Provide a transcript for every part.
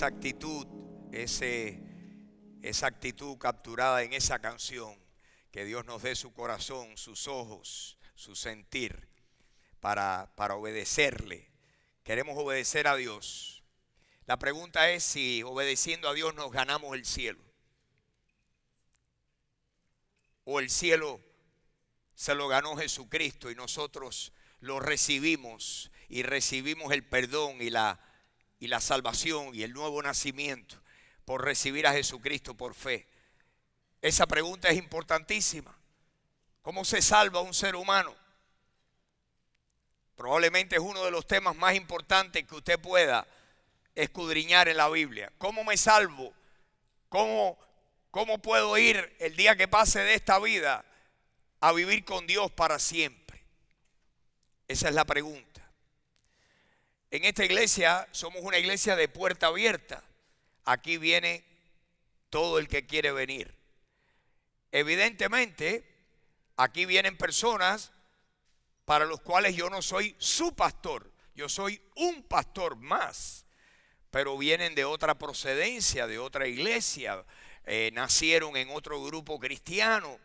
actitud, esa actitud capturada en esa canción. Que Dios nos dé su corazón, sus ojos, su sentir para obedecerle. Queremos obedecer a Dios. La pregunta es si obedeciendo a Dios nos ganamos el cielo. O el cielo se lo ganó Jesucristo y nosotros lo recibimos y recibimos el perdón y la salvación y el nuevo nacimiento por recibir a Jesucristo por fe. Esa pregunta es importantísima. ¿Cómo se salva un ser humano? Probablemente es uno de los temas más importantes que usted pueda escudriñar en la Biblia. ¿Cómo me salvo? ¿Cómo puedo ir el día que pase de esta vida a vivir con Dios para siempre? Esa es la pregunta. En esta iglesia somos una iglesia de puerta abierta. Aquí viene todo el que quiere venir. Evidentemente, aquí vienen personas para los cuales yo no soy su pastor. Yo soy un pastor más. Pero vienen de otra procedencia, de otra iglesia. Nacieron en otro grupo cristiano.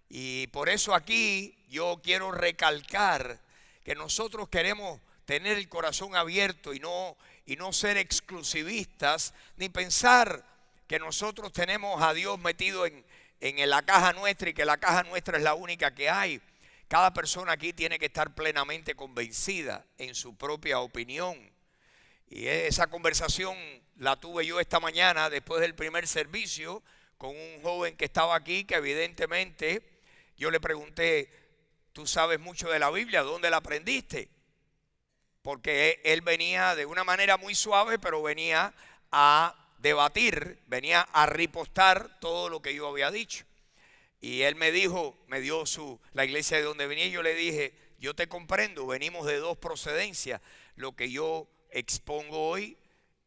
Y por eso aquí yo quiero recalcar que nosotros queremos tener el corazón abierto y no ser exclusivistas, ni pensar que nosotros tenemos a Dios metido en la caja nuestra y que la caja nuestra es la única que hay. Cada persona aquí tiene que estar plenamente convencida en su propia opinión. Y esa conversación la tuve yo esta mañana después del primer servicio con un joven que estaba aquí, que evidentemente yo le pregunté: ¿tú sabes mucho de la Biblia? ¿Dónde la aprendiste? Porque él venía de una manera muy suave, pero venía a debatir, venía a ripostar todo lo que yo había dicho. Y él me dio la iglesia de donde venía, y yo le dije: yo te comprendo, venimos de dos procedencias. Lo que yo expongo hoy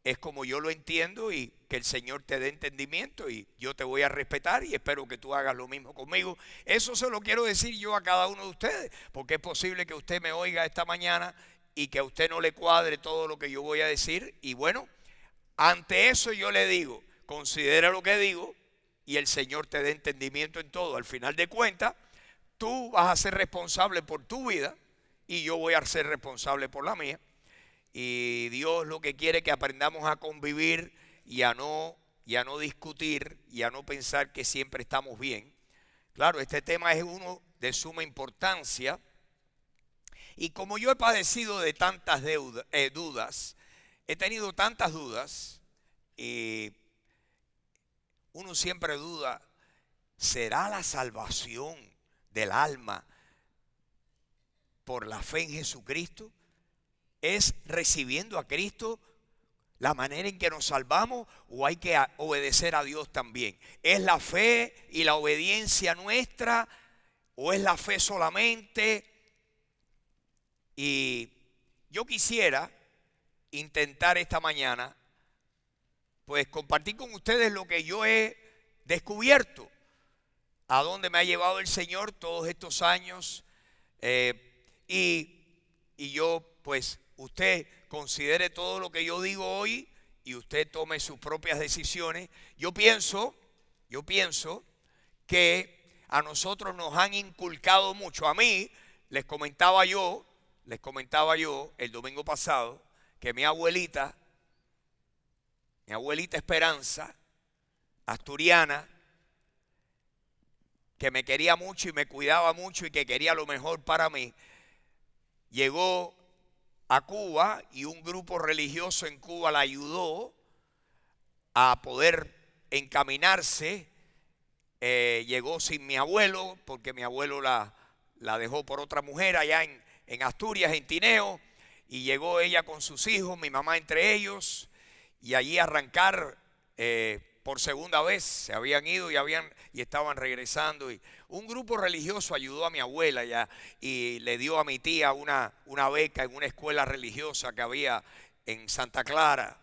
es como yo lo entiendo, y que el Señor te dé entendimiento, y yo te voy a respetar y espero que tú hagas lo mismo conmigo. Eso se lo quiero decir yo a cada uno de ustedes, porque es posible que usted me oiga esta mañana y que a usted no le cuadre todo lo que yo voy a decir. Y bueno, ante eso yo le digo: considera lo que digo y el Señor te dé entendimiento en todo. Al final de cuentas, tú vas a ser responsable por tu vida y yo voy a ser responsable por la mía. Y Dios lo que quiere es que aprendamos a convivir y a no discutir y a no pensar que siempre estamos bien. Claro, este tema es uno de suma importancia. Y como yo he padecido de tantas dudas, he tenido tantas dudas, y uno siempre duda: ¿será la salvación del alma por la fe en Jesucristo? ¿Es recibiendo a Cristo la manera en que nos salvamos, o hay que obedecer a Dios también? ¿Es la fe y la obediencia nuestra, o es la fe solamente? Y yo quisiera intentar esta mañana pues compartir con ustedes lo que yo he descubierto, a dónde me ha llevado el Señor todos estos años, y yo pues usted considere todo lo que yo digo hoy y usted tome sus propias decisiones. Yo pienso que a nosotros nos han inculcado mucho. A mí les comentaba yo el domingo pasado que mi abuelita Esperanza, asturiana, que me quería mucho y me cuidaba mucho y que quería lo mejor para mí, llegó a Cuba y un grupo religioso en Cuba la ayudó a poder encaminarse. Llegó sin mi abuelo, porque mi abuelo la dejó por otra mujer allá en Asturias, en Tineo, y llegó ella con sus hijos, mi mamá entre ellos, y allí arrancar por segunda vez. Se habían ido y estaban regresando, y un grupo religioso ayudó a mi abuela ya, y le dio a mi tía una beca en una escuela religiosa que había en Santa Clara,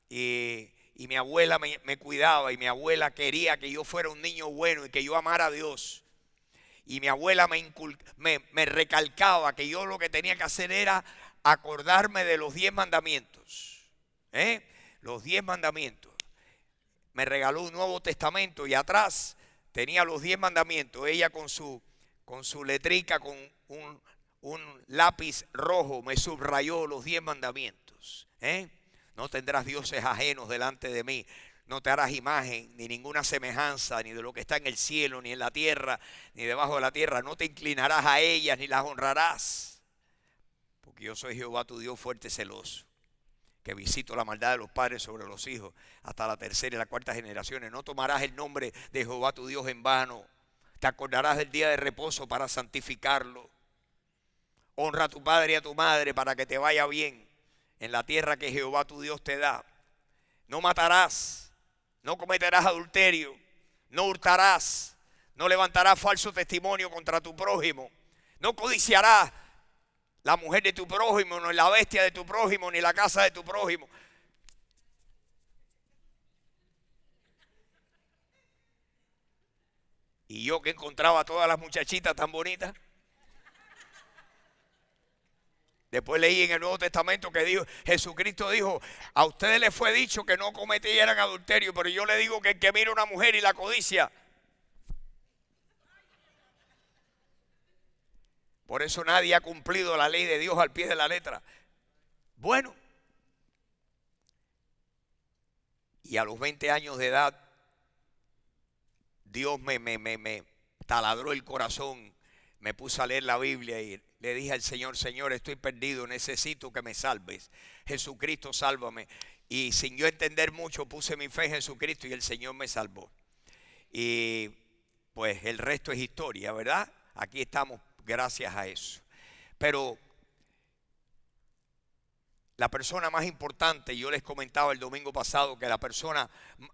y mi abuela me cuidaba, y mi abuela quería que yo fuera un niño bueno y que yo amara a Dios. Y mi abuela me recalcaba que yo lo que tenía que hacer era acordarme de los 10 mandamientos. los 10 mandamientos. Me regaló un Nuevo Testamento y atrás tenía los 10 mandamientos. Ella con su letrica, con un lápiz rojo, me subrayó los 10 mandamientos. No tendrás dioses ajenos delante de mí. No te harás imagen, ni ninguna semejanza, ni de lo que está en el cielo, ni en la tierra, ni debajo de la tierra. No te inclinarás a ellas, ni las honrarás. Porque yo soy Jehová tu Dios fuerte y celoso, que visito la maldad de los padres sobre los hijos hasta la tercera y la cuarta generaciones. No tomarás el nombre de Jehová tu Dios en vano. Te acordarás del día de reposo para santificarlo. Honra a tu padre y a tu madre para que te vaya bien en la tierra que Jehová tu Dios te da. No matarás. No cometerás adulterio, no hurtarás, no levantarás falso testimonio contra tu prójimo, no codiciarás la mujer de tu prójimo, ni la bestia de tu prójimo, ni la casa de tu prójimo. Y yo que encontraba a todas las muchachitas tan bonitas. Después leí en el Nuevo Testamento que Jesucristo dijo, a ustedes les fue dicho que no cometieran adulterio, pero yo le digo que el que mira a una mujer y la codicia. Por eso nadie ha cumplido la ley de Dios al pie de la letra. Bueno, y a los 20 años de edad, Dios me taladró el corazón, me puse a leer la Biblia y le dije al Señor, Señor, estoy perdido, necesito que me salves. Jesucristo, sálvame. Y sin yo entender mucho, puse mi fe en Jesucristo y el Señor me salvó. Y pues el resto es historia, ¿verdad? Aquí estamos gracias a eso. Pero la persona más importante, yo les comentaba el domingo pasado que la persona,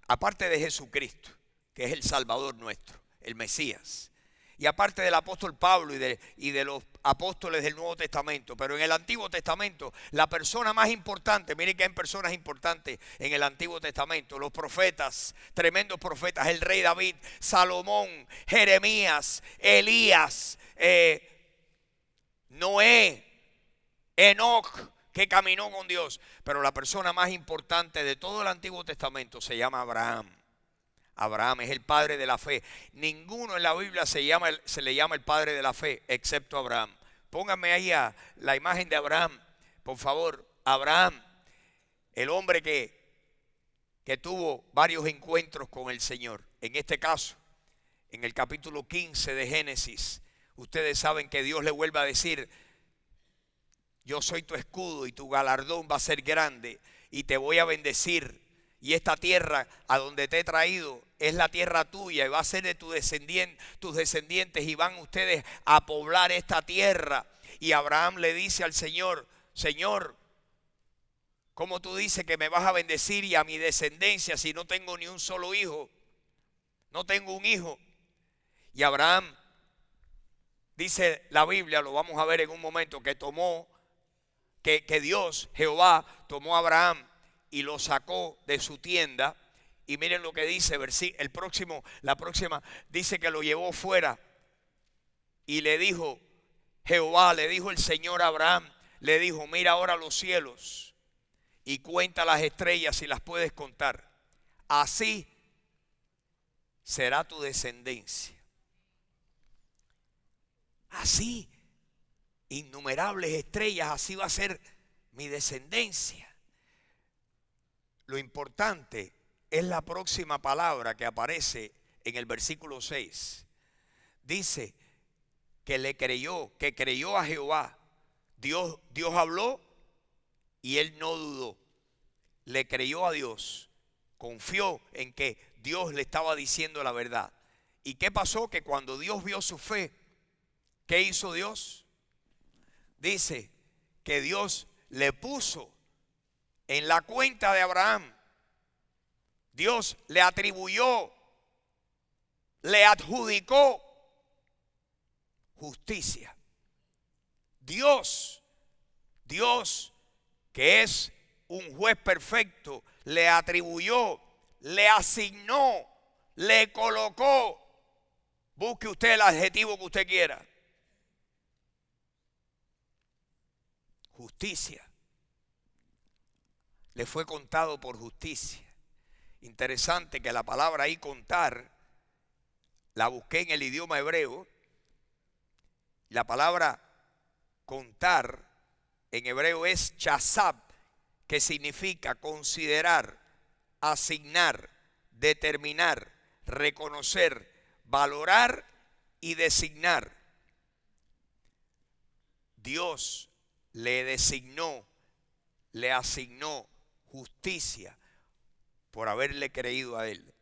aparte de Jesucristo, que es el Salvador nuestro, el Mesías, y aparte del apóstol Pablo y de los apóstoles del Nuevo Testamento, pero en el Antiguo Testamento, la persona más importante, miren que hay personas importantes en el Antiguo Testamento, los profetas, tremendos profetas, el rey David, Salomón, Jeremías, Elías, Noé, Enoc, que caminó con Dios. Pero la persona más importante de todo el Antiguo Testamento se llama Abraham. Abraham es el padre de la fe. Ninguno en la Biblia se le llama el padre de la fe, excepto Abraham. Pónganme ahí la imagen de Abraham, por favor. Abraham, el hombre que tuvo varios encuentros con el Señor. En este caso, en el capítulo 15 de Génesis, ustedes saben que Dios le vuelve a decir, yo soy tu escudo y tu galardón va a ser grande y te voy a bendecir. Y esta tierra a donde te he traído es la tierra tuya y va a ser de tus descendientes y van ustedes a poblar esta tierra. Y Abraham le dice al Señor, Señor, ¿cómo tú dices que me vas a bendecir y a mi descendencia si no tengo ni un solo hijo? No tengo un hijo. Y Abraham, dice la Biblia, lo vamos a ver en un momento, que Dios, Jehová, tomó a Abraham y lo sacó de su tienda. Y miren lo que dice, la próxima, dice que lo llevó fuera. Y le dijo, Jehová, le dijo el Señor a Abraham, le dijo, mira ahora los cielos y cuenta las estrellas si las puedes contar. Así será tu descendencia. Así, innumerables estrellas, así va a ser mi descendencia. Lo importante es la próxima palabra que aparece en el versículo 6. Dice que creyó a Jehová. Dios habló y él no dudó. Le creyó a Dios. Confió en que Dios le estaba diciendo la verdad. ¿Y qué pasó? Que cuando Dios vio su fe, ¿qué hizo Dios? Dice que Dios le puso en la cuenta de Abraham. Dios le atribuyó, le adjudicó justicia. Dios que es un juez perfecto, le atribuyó, le asignó, le colocó. Busque usted el adjetivo que usted quiera. Justicia. le fue contado por justicia. Interesante que la palabra ahí contar, la busqué en el idioma hebreo. La palabra contar en hebreo es chasab, que significa considerar, asignar, determinar, reconocer, valorar y designar. Dios le designó, le asignó justicia por haberle creído a él.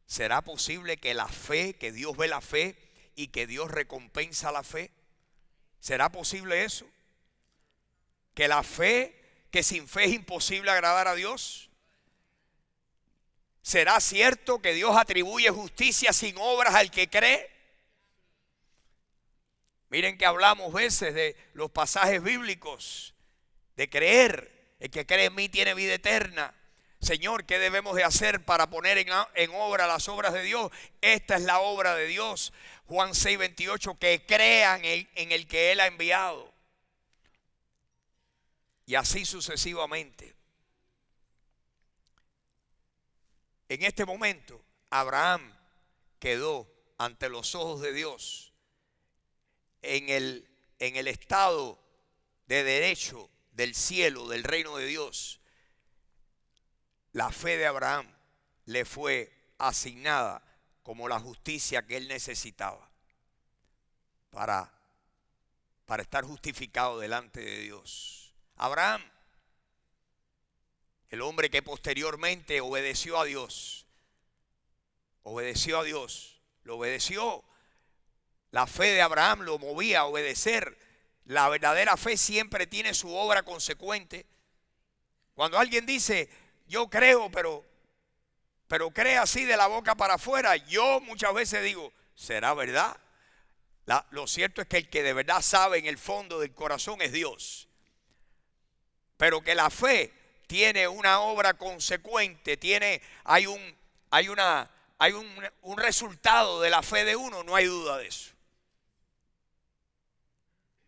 ¿Será posible que la fe, que Dios ve la fe y que Dios recompensa la fe? ¿Será posible eso? ¿Que la fe, que sin fe es imposible agradar a Dios? ¿Será cierto que Dios atribuye justicia sin obras al que cree? Miren que hablamos veces de los pasajes bíblicos, de creer. El que cree en mí tiene vida eterna. Señor, ¿qué debemos de hacer para poner en obra las obras de Dios? Esta es la obra de Dios. Juan 6:28, que crean en el que Él ha enviado. Y así sucesivamente. En este momento, Abraham quedó ante los ojos de Dios en el estado de derecho del cielo, del reino de Dios. La fe de Abraham le fue asignada como la justicia que él necesitaba para estar justificado delante de Dios. Abraham, el hombre que posteriormente obedeció a Dios, lo obedeció. La fe de Abraham lo movía a obedecer. La verdadera fe siempre tiene su obra consecuente. Cuando alguien dice, yo creo, pero cree así de la boca para afuera, yo muchas veces digo, ¿será verdad? Lo cierto es que el que de verdad sabe en el fondo del corazón es Dios. Pero que la fe tiene una obra consecuente, hay un resultado de la fe de uno, no hay duda de eso.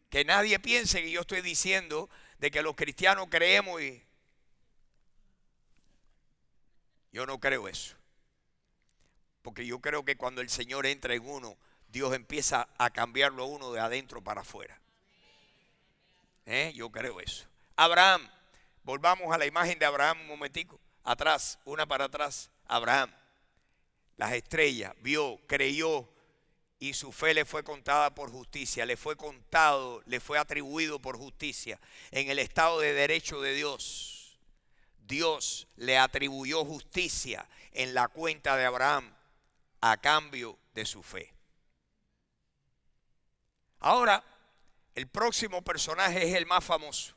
Que nadie piense que yo estoy diciendo de que los cristianos creemos y yo no creo eso. Porque yo creo que cuando el Señor entra en uno, Dios empieza a cambiarlo a uno de adentro para afuera. Yo creo eso. Abraham, volvamos a la imagen de Abraham un momentico. Atrás, una para atrás. Abraham, las estrellas, vio, creyó. Y su fe le fue contada por justicia, le fue contado, le fue atribuido por justicia. En el estado de derecho de Dios, Dios le atribuyó justicia en la cuenta de Abraham a cambio de su fe. Ahora, el próximo personaje es el más famoso.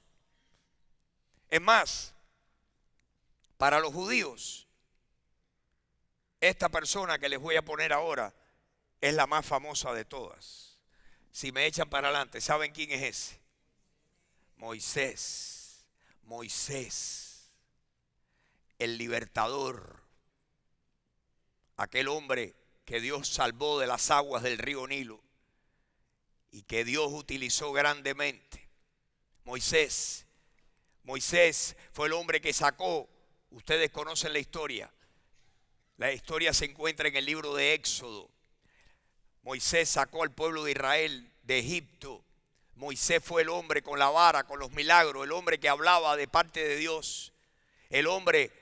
Es más, para los judíos, esta persona que les voy a poner ahora es la más famosa de todas. Si me echan para adelante, ¿saben quién es ese? Moisés. Moisés, el libertador. Aquel hombre que Dios salvó de las aguas del río Nilo y que Dios utilizó grandemente. Moisés fue el hombre que sacó, ustedes conocen la historia. La historia se encuentra en el libro de Éxodo. Moisés sacó al pueblo de Israel de Egipto. Moisés fue el hombre con la vara, con los milagros, el hombre que hablaba de parte de Dios, el hombre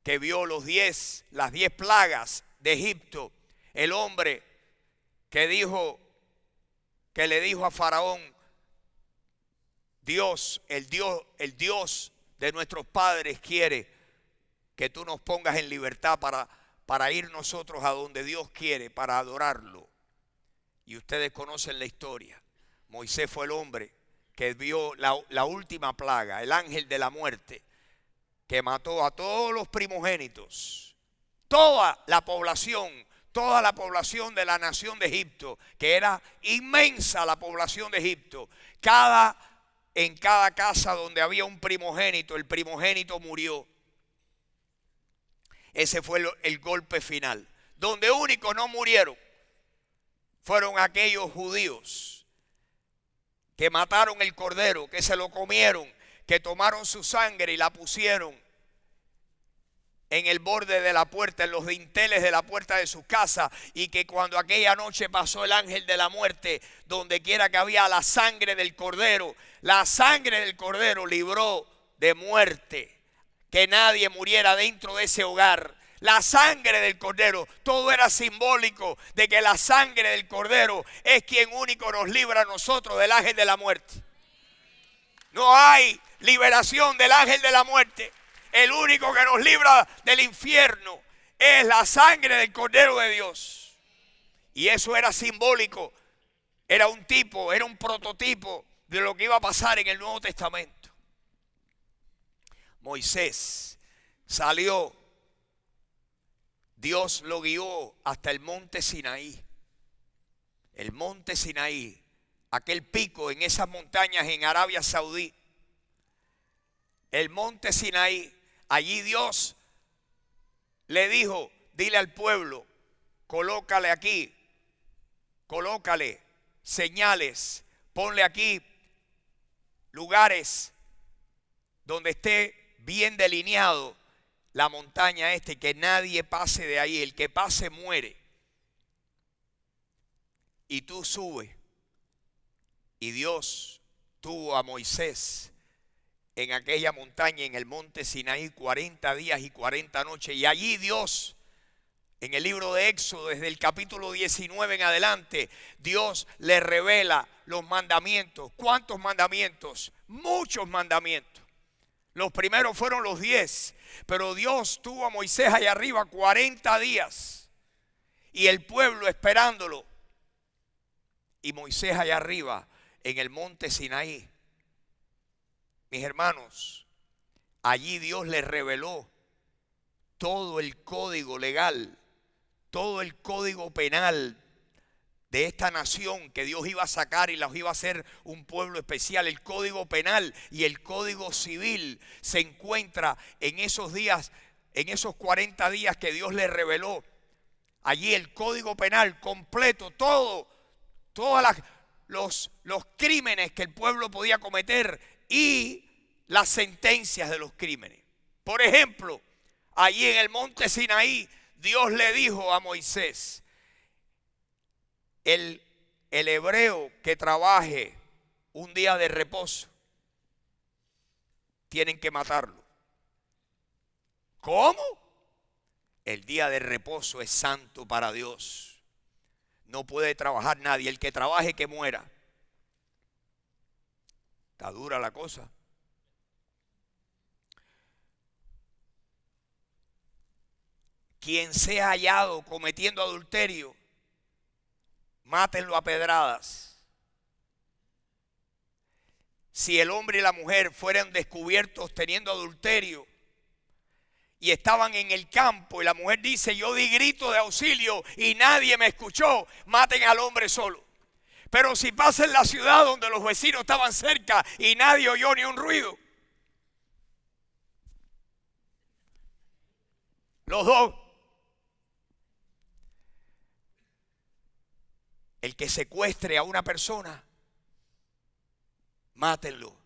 que vio las 10 plagas de Egipto, el hombre que le dijo a Faraón, Dios, el Dios de nuestros padres quiere que tú nos pongas en libertad para ir nosotros a donde Dios quiere, para adorarlo. Y ustedes conocen la historia. Moisés fue el hombre que vio la última plaga, el ángel de la muerte, que mató a todos los primogénitos, toda la población de la nación de Egipto, que era inmensa la población de Egipto. En cada casa donde había un primogénito, el primogénito murió. Ese fue el golpe final. Donde únicos no murieron fueron aquellos judíos que mataron el cordero, que se lo comieron, que tomaron su sangre y la pusieron en el borde de la puerta, en los dinteles de la puerta de su casa, y que cuando aquella noche pasó el ángel de la muerte, donde quiera que había la sangre del cordero libró de muerte, que nadie muriera dentro de ese hogar. La sangre del cordero, todo era simbólico de que la sangre del cordero es quien único nos libra a nosotros del ángel de la muerte. No hay liberación del ángel de la muerte. El único que nos libra del infierno es la sangre del Cordero de Dios. Y eso era simbólico, era un tipo, era un prototipo de lo que iba a pasar en el Nuevo Testamento. Moisés salió, Dios lo guió hasta el monte Sinaí. El monte Sinaí, aquel pico en esas montañas en Arabia Saudí. El monte Sinaí. Allí Dios le dijo, dile al pueblo, colócale aquí, colócale señales, ponle aquí lugares donde esté bien delineado la montaña y que nadie pase de ahí, el que pase muere. Y tú subes. Y Dios tuvo a Moisés en aquella montaña, en el monte Sinaí, 40 días y 40 noches. Y allí Dios, en el libro de Éxodo, desde el capítulo 19 en adelante, Dios le revela los mandamientos. ¿Cuántos mandamientos? Muchos mandamientos. Los primeros fueron los 10, pero Dios tuvo a Moisés allá arriba 40 días y el pueblo esperándolo. Y Moisés allá arriba en el monte Sinaí. Mis hermanos, allí Dios les reveló todo el código legal, todo el código penal de esta nación que Dios iba a sacar y los iba a hacer un pueblo especial. El código penal y el código civil se encuentra en esos días, en esos 40 días que Dios les reveló. Allí el código penal completo, todos los crímenes que el pueblo podía cometer y las sentencias de los crímenes. Por ejemplo, allí en el monte Sinaí, Dios le dijo a Moisés, el hebreo que trabaje un día de reposo, tienen que matarlo. ¿Cómo? El día de reposo es santo para Dios. No puede trabajar nadie. El que trabaje, que muera. Está dura la cosa. Quien sea hallado cometiendo adulterio, mátenlo a pedradas. Si el hombre y la mujer fueran descubiertos teniendo adulterio y estaban en el campo y la mujer dice, yo di grito de auxilio y nadie me escuchó, maten al hombre solo. Pero si pasa en la ciudad donde los vecinos estaban cerca y nadie oyó ni un ruido, los dos. El que secuestre a una persona, mátenlo.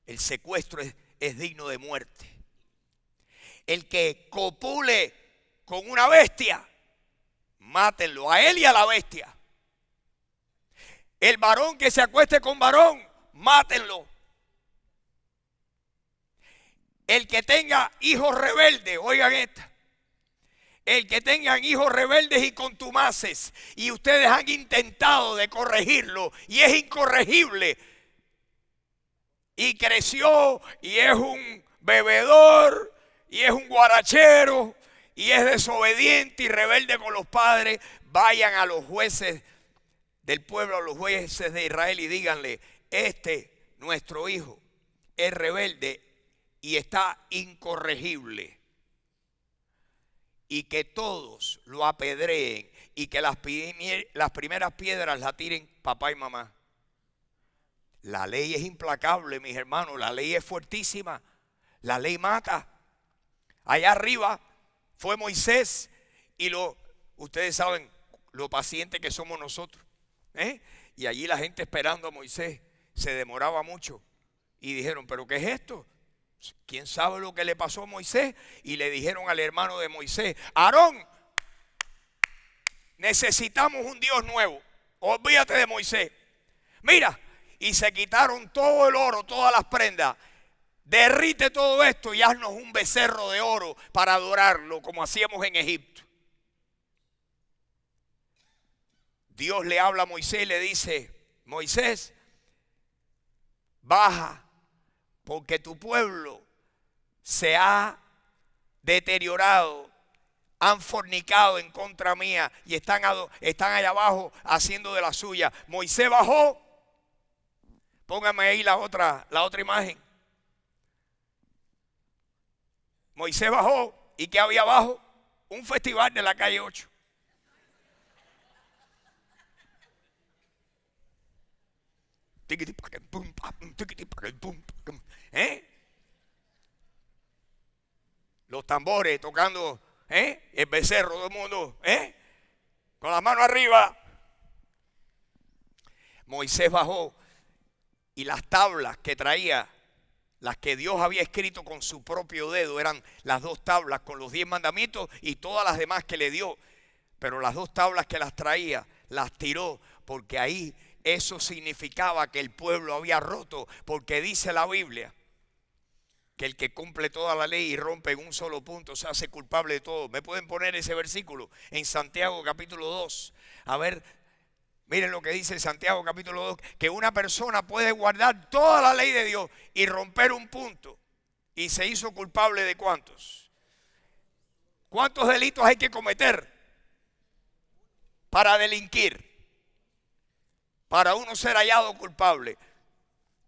El secuestro es digno de muerte. El que copule con una bestia, mátenlo, a él y a la bestia. El varón que se acueste con varón, mátenlo. El que tenga hijos rebeldes, oigan esta. El que tengan hijos rebeldes y contumaces y ustedes han intentado de corregirlo y es incorregible y creció y es un bebedor y es un guarachero y es desobediente y rebelde con los padres, vayan a los jueces del pueblo, a los jueces de Israel y díganle, nuestro hijo es rebelde y está incorregible. Y que todos lo apedreen y que las primeras piedras la tiren papá y mamá. La ley es implacable, mis hermanos, la ley es fuertísima, la ley mata. Allá arriba fue Moisés y ustedes saben lo paciente que somos nosotros, Y allí la gente esperando a Moisés se demoraba mucho y dijeron, ¿pero qué es esto? ¿Quién sabe lo que le pasó a Moisés? Y le dijeron al hermano de Moisés: Aarón, necesitamos un Dios nuevo. Olvídate de Moisés. Mira, y se quitaron todo el oro, todas las prendas. Derrite todo esto y haznos un becerro de oro para adorarlo, como hacíamos en Egipto. Dios le habla a Moisés y le dice: Moisés, baja, porque tu pueblo se ha deteriorado, han fornicado en contra mía y están allá abajo haciendo de la suya. Moisés bajó. Póngame ahí la otra imagen. Moisés bajó, ¿y qué había abajo? Un festival de la calle 8. Los tambores tocando, el becerro, todo el mundo, con la mano arriba. Moisés bajó y las tablas que traía, las que Dios había escrito con su propio dedo, eran las 2 tablas con los 10 mandamientos y todas las demás que le dio. Pero las 2 tablas que las traía, las tiró, porque ahí eso significaba que el pueblo había roto, porque dice la Biblia que el que cumple toda la ley y rompe en un solo punto se hace culpable de todo. ¿Me pueden poner ese versículo en Santiago capítulo 2? A ver, miren lo que dice Santiago capítulo 2, que una persona puede guardar toda la ley de Dios y romper un punto, y se hizo culpable de ¿cuántos? ¿Cuántos delitos hay que cometer para delinquir? Para uno ser hallado culpable.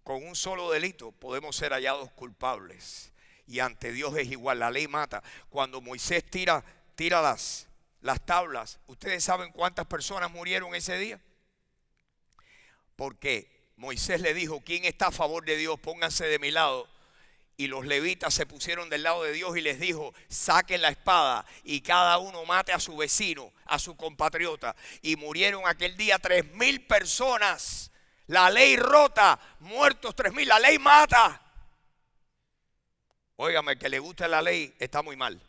Con un solo delito podemos ser hallados culpables. Y ante Dios es igual, la ley mata. Cuando Moisés tira las tablas, ¿ustedes saben cuántas personas murieron ese día? Porque Moisés le dijo: ¿quién está a favor de Dios? Pónganse de mi lado. Y los levitas se pusieron del lado de Dios y les dijo: saquen la espada y cada uno mate a su vecino, a su compatriota. Y murieron aquel día 3,000 personas. La ley rota, muertos 3,000, la ley mata. Óigame, el que le gusta la ley está muy mal.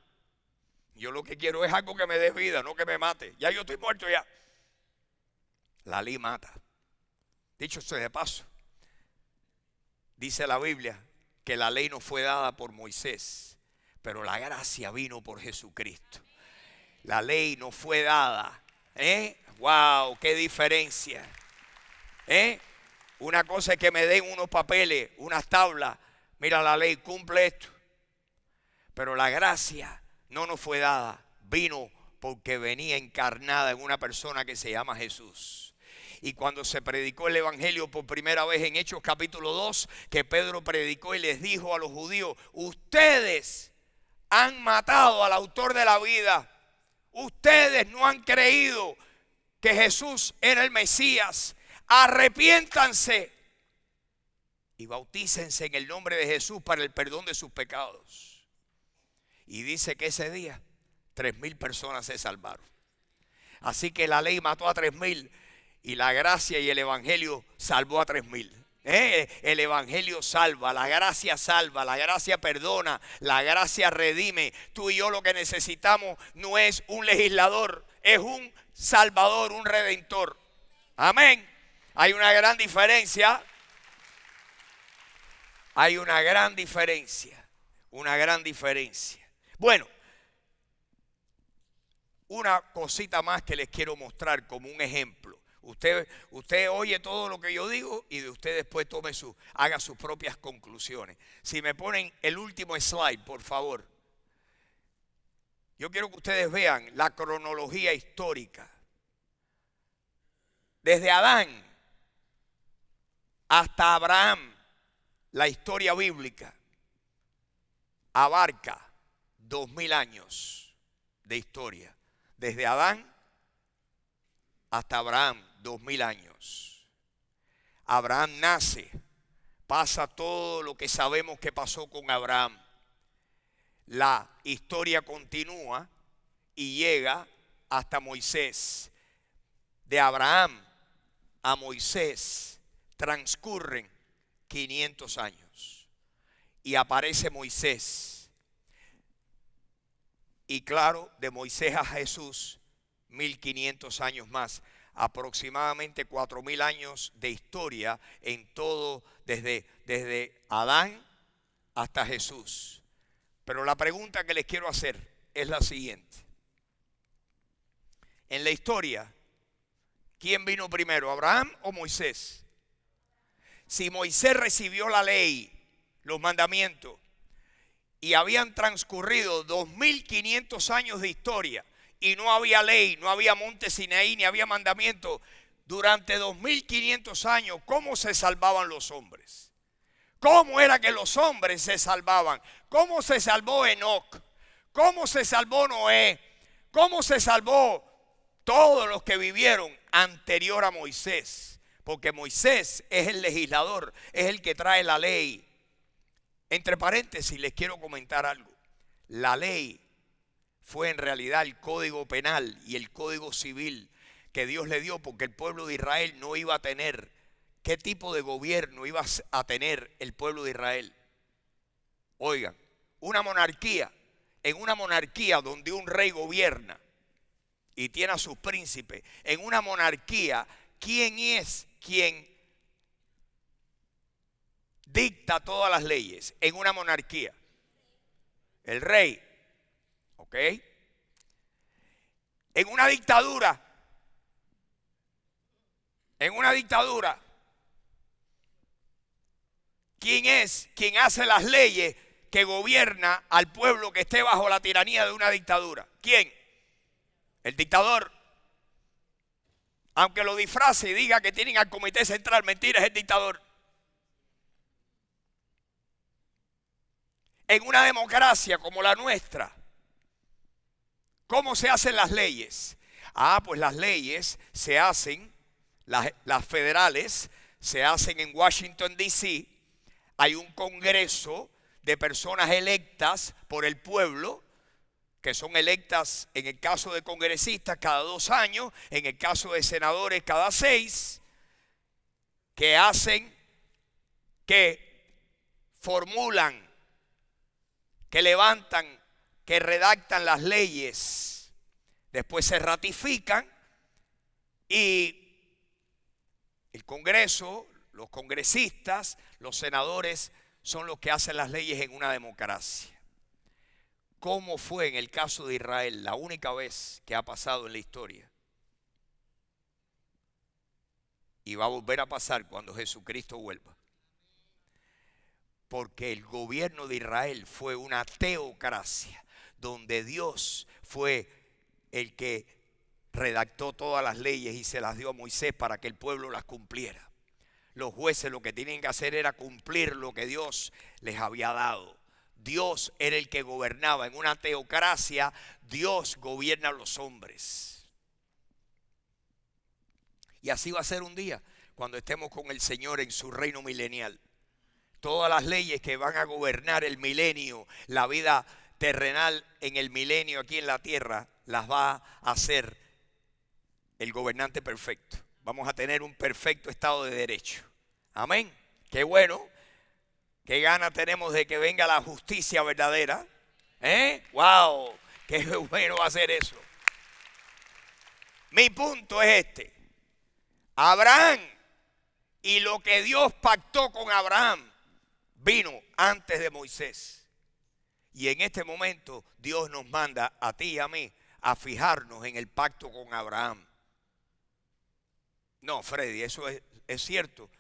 Yo lo que quiero es algo que me dé vida, no que me mate. Ya yo estoy muerto ya. La ley mata. Dicho sea de paso, dice la Biblia que la ley no fue dada por Moisés, pero la gracia vino por Jesucristo. La ley no fue dada. Wow, qué diferencia. Una cosa es que me den unos papeles, unas tablas. Mira, la ley cumple esto. Pero la gracia no nos fue dada. Vino porque venía encarnada en una persona que se llama Jesús. Y cuando se predicó el evangelio por primera vez en Hechos capítulo 2, que Pedro predicó y les dijo a los judíos: ustedes han matado al autor de la vida. Ustedes no han creído que Jesús era el Mesías. Arrepiéntanse y bautícense en el nombre de Jesús para el perdón de sus pecados. Y dice que ese día 3,000 personas se salvaron. Así que la ley mató a 3,000 y la gracia y el evangelio salvó a 3,000. El evangelio salva, la gracia perdona, la gracia redime. Tú y yo lo que necesitamos no es un legislador, es un salvador, un redentor. Amén. Hay una gran diferencia. Hay una gran diferencia. Una gran diferencia. Bueno, una cosita más que les quiero mostrar como un ejemplo. Usted oye todo lo que yo digo y de usted después haga sus propias conclusiones. Si me ponen el último slide, por favor. Yo quiero que ustedes vean la cronología histórica. Desde Adán hasta Abraham, la historia bíblica abarca 2,000 años de historia. Desde Adán hasta Abraham, 2,000 años. Abraham nace, pasa todo lo que sabemos que pasó con Abraham. La historia continúa y llega hasta Moisés. De Abraham a Moisés transcurren 500 años. y aparece Moisés. Y claro, de Moisés a Jesús, 1500 años más. Aproximadamente 4000 años de historia en todo, desde Adán hasta Jesús. Pero la pregunta que les quiero hacer es la siguiente. En la historia, ¿quién vino primero, Abraham o Moisés? Si Moisés recibió la ley, los mandamientos, y habían transcurrido 2500 años de historia, y no había ley, no había monte Sinaí, ni había mandamiento, durante 2500 años, ¿cómo se salvaban los hombres? ¿Cómo era que los hombres se salvaban? ¿Cómo se salvó Enoc? ¿Cómo se salvó Noé? ¿Cómo se salvó todos los que vivieron anterior a Moisés? Porque Moisés es el legislador, es el que trae la ley. Entre paréntesis les quiero comentar algo. La ley fue en realidad el código penal y el código civil que Dios le dio, porque el pueblo de Israel no iba a tener. ¿Qué tipo de gobierno iba a tener el pueblo de Israel? Oigan, una monarquía. En una monarquía donde un rey gobierna y tiene a sus príncipes, en una monarquía, ¿quién es quien dicta todas las leyes? En una monarquía, el rey. ¿Ok? En una dictadura, ¿quién es quien hace las leyes que gobierna al pueblo que esté bajo la tiranía de una dictadura? ¿Quién? El dictador. Aunque lo disfrace y diga que tienen al comité central, mentira, es el dictador. En una democracia como la nuestra, ¿cómo se hacen las leyes? Pues las leyes se hacen, las federales, se hacen en Washington, D.C. Hay un congreso de personas electas por el pueblo, que son electas en el caso de congresistas cada 2 años, en el caso de senadores cada 6, que hacen, que formulan, que levantan, que redactan las leyes, después se ratifican y el Congreso, los congresistas, los senadores son los que hacen las leyes en una democracia. ¿Cómo fue en el caso de Israel? La única vez que ha pasado en la historia. Y va a volver a pasar cuando Jesucristo vuelva. Porque el gobierno de Israel fue una teocracia, donde Dios fue el que redactó todas las leyes y se las dio a Moisés para que el pueblo las cumpliera. Los jueces lo que tenían que hacer era cumplir lo que Dios les había dado. Dios era el que gobernaba. En una teocracia, Dios gobierna a los hombres. Y así va a ser un día cuando estemos con el Señor en su reino milenial. Todas las leyes que van a gobernar el milenio, la vida terrenal en el milenio aquí en la tierra, las va a hacer el gobernante perfecto. Vamos a tener un perfecto estado de derecho. Amén. Qué bueno. Qué gana tenemos de que venga la justicia verdadera. ¡Wow! Qué bueno va a ser eso. Mi punto es este. Abraham y lo que Dios pactó con Abraham vino antes de Moisés. Y en este momento Dios nos manda a ti y a mí a fijarnos en el pacto con Abraham. No, Freddy, eso es cierto.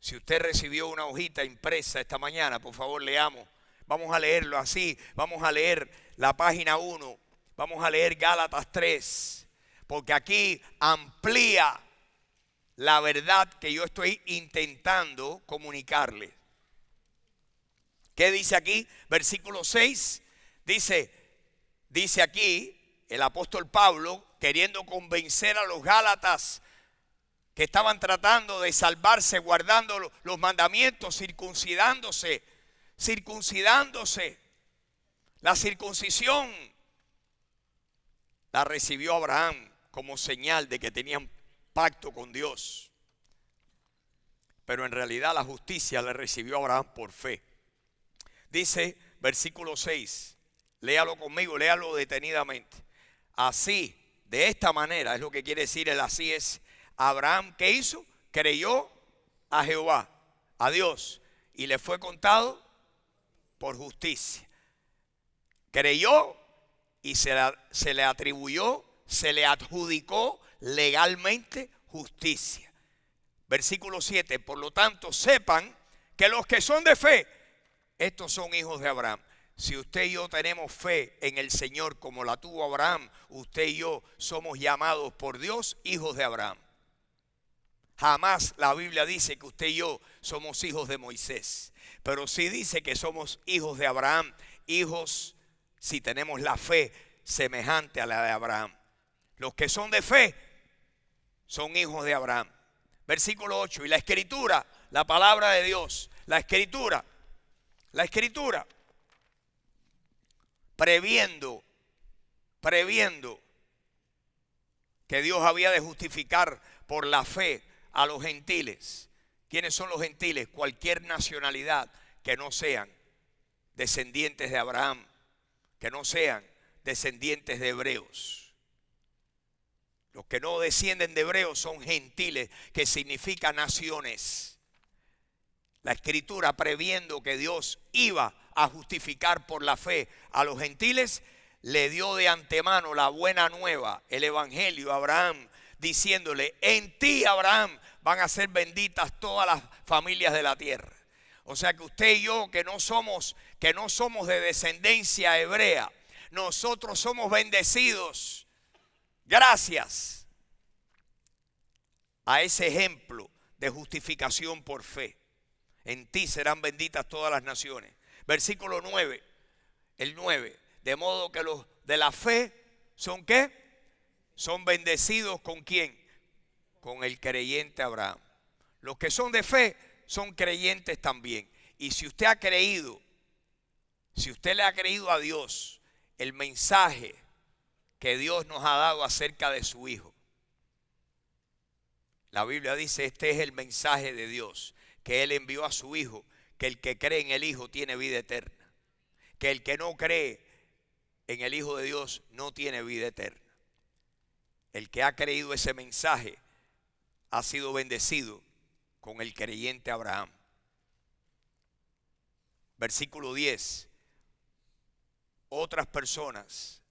Si usted recibió una hojita impresa esta mañana, por favor leamos. Vamos a leerlo así. Vamos a leer la página 1. Vamos a leer Gálatas 3. Porque aquí amplía la verdad que yo estoy intentando comunicarle. ¿Qué dice aquí? Versículo 6. Dice aquí el apóstol Pablo, queriendo convencer a los Gálatas que estaban tratando de salvarse, guardando los mandamientos, circuncidándose. La circuncisión la recibió Abraham como señal de que tenían pacto con Dios. Pero en realidad la justicia la recibió Abraham por fe. Dice versículo 6. Léalo conmigo, léalo detenidamente. Así, de esta manera, es lo que quiere decir el así es. Abraham, ¿qué hizo? Creyó a Jehová, a Dios, y le fue contado por justicia. Creyó y se le atribuyó, se le adjudicó legalmente justicia. Versículo 7. Por lo tanto, sepan que los que son de fe, estos son hijos de Abraham. Si usted y yo tenemos fe en el Señor como la tuvo Abraham, usted y yo somos llamados por Dios hijos de Abraham. Jamás la Biblia dice que usted y yo somos hijos de Moisés, pero sí dice que somos hijos de Abraham, hijos si tenemos la fe semejante a la de Abraham. Los que son de fe son hijos de Abraham. Versículo 8. Y la escritura, la palabra de Dios, la escritura, previendo que Dios había de justificar por la fe a los gentiles. ¿Quiénes son los gentiles? Cualquier nacionalidad que no sean descendientes de Abraham, que no sean descendientes de hebreos. Los que no descienden de hebreos son gentiles, que significa naciones. La escritura, previendo que Dios iba a justificar por la fe a los gentiles, le dio de antemano la buena nueva, el evangelio a Abraham, diciéndole: en ti, Abraham, van a ser benditas todas las familias de la tierra. O sea que usted y yo, que no somos de descendencia hebrea, nosotros somos bendecidos gracias a ese ejemplo de justificación por fe. En ti serán benditas todas las naciones. Versículo 9, el 9. De modo que los de la fe son ¿qué? Son bendecidos ¿con quién? Con el creyente Abraham. Los que son de fe son creyentes también. Y si usted ha creído, si usted le ha creído a Dios el mensaje que Dios nos ha dado acerca de su Hijo, la Biblia dice: este es el mensaje de Dios, que Él envió a su Hijo, que el que cree en el Hijo tiene vida eterna, que el que no cree en el Hijo de Dios no tiene vida eterna. El que ha creído ese mensaje ha sido bendecido con el creyente Abraham. Versículo 10. Otras personas,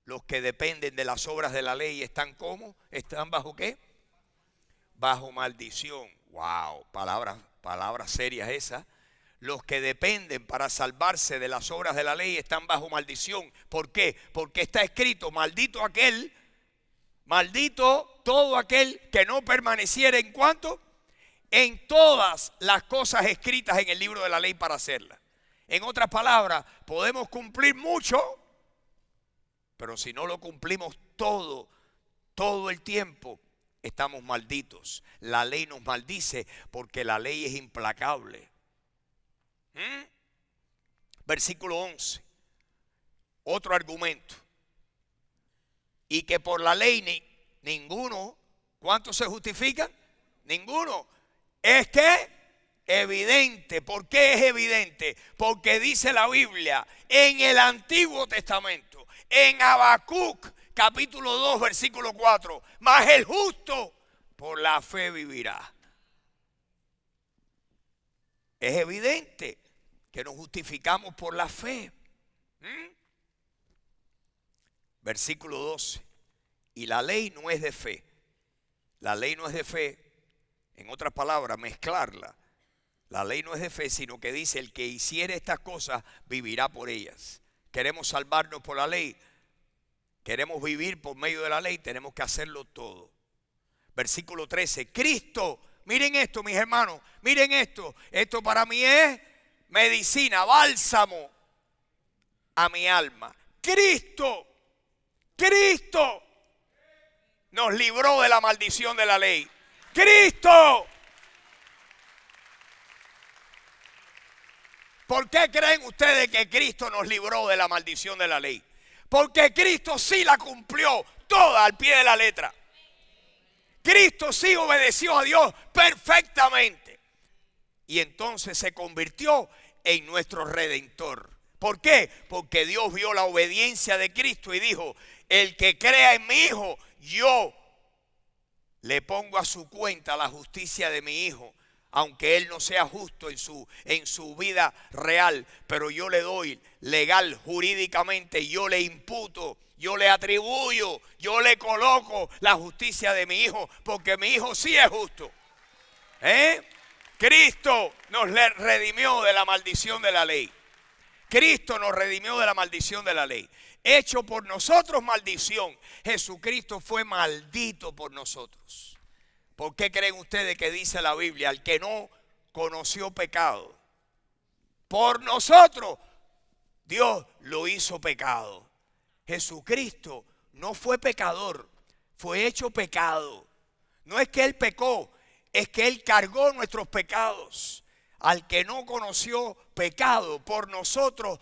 los que dependen de las obras de la ley, ¿están cómo? ¿Están bajo qué? Bajo maldición. Wow, palabras serias esas. Los que dependen para salvarse de las obras de la ley están bajo maldición. ¿Por qué? Porque está escrito: maldito todo aquel que no permaneciera en cuanto en todas las cosas escritas en el libro de la ley para hacerlas. En otras palabras, podemos cumplir mucho, pero si no lo cumplimos todo el tiempo, estamos malditos. La ley nos maldice porque la ley es implacable. Versículo 11. Otro argumento. Y que por la ley ninguno, ¿cuántos se justifican? Ninguno. Es que evidente. ¿Por qué es evidente? Porque dice la Biblia en el Antiguo Testamento, en Habacuc capítulo 2 versículo 4: mas el justo por la fe vivirá. Es evidente que nos justificamos por la fe. Versículo 12. Y la ley no es de fe. La ley no es de fe. En otras palabras, mezclarla. La ley no es de fe, sino que dice: el que hiciere estas cosas vivirá por ellas. Queremos salvarnos por la ley, queremos vivir por medio de la ley, tenemos que hacerlo todo. Versículo 13. Cristo, miren esto, mis hermanos, miren esto. Esto para mí es medicina, bálsamo a mi alma. Cristo nos libró de la maldición de la ley. Cristo. ¿Por qué creen ustedes que Cristo nos libró de la maldición de la ley? Porque Cristo sí la cumplió toda al pie de la letra. Cristo sí obedeció a Dios perfectamente. Y entonces se convirtió en nuestro Redentor. ¿Por qué? Porque Dios vio la obediencia de Cristo y dijo: el que crea en mi Hijo, yo le pongo a su cuenta la justicia de mi Hijo, aunque Él no sea justo en su vida real, pero yo le doy legal, jurídicamente, yo le imputo, yo le atribuyo, yo le coloco la justicia de mi Hijo, porque mi Hijo sí es justo. Cristo nos redimió de la maldición de la ley. Cristo nos redimió de la maldición de la ley. Hecho por nosotros maldición, Jesucristo fue maldito por nosotros. ¿Por qué creen ustedes que dice la Biblia? Al que no conoció pecado, por nosotros Dios lo hizo pecado. Jesucristo no fue pecador, fue hecho pecado. No es que Él pecó, es que Él cargó nuestros pecados. Al que no conoció pecado, por nosotros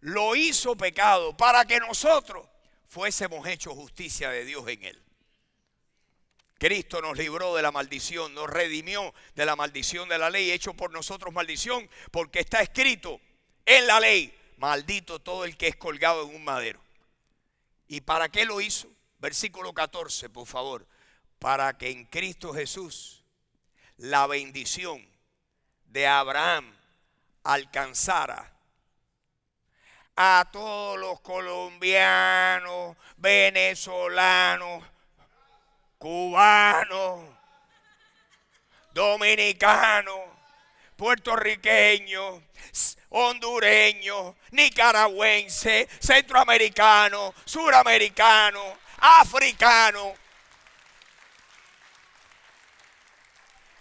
lo hizo pecado, para que nosotros fuésemos hechos justicia de Dios en Él. Cristo nos libró de la maldición, nos redimió de la maldición de la ley, hecho por nosotros maldición, porque está escrito en la ley: maldito todo el que es colgado en un madero. ¿Y para qué lo hizo? Versículo 14, por favor. Para que en Cristo Jesús la bendición de Abraham alcanzara a todos los colombianos, venezolanos, cubanos, dominicanos, puertorriqueños, hondureños, nicaragüenses, centroamericanos, suramericanos, africanos.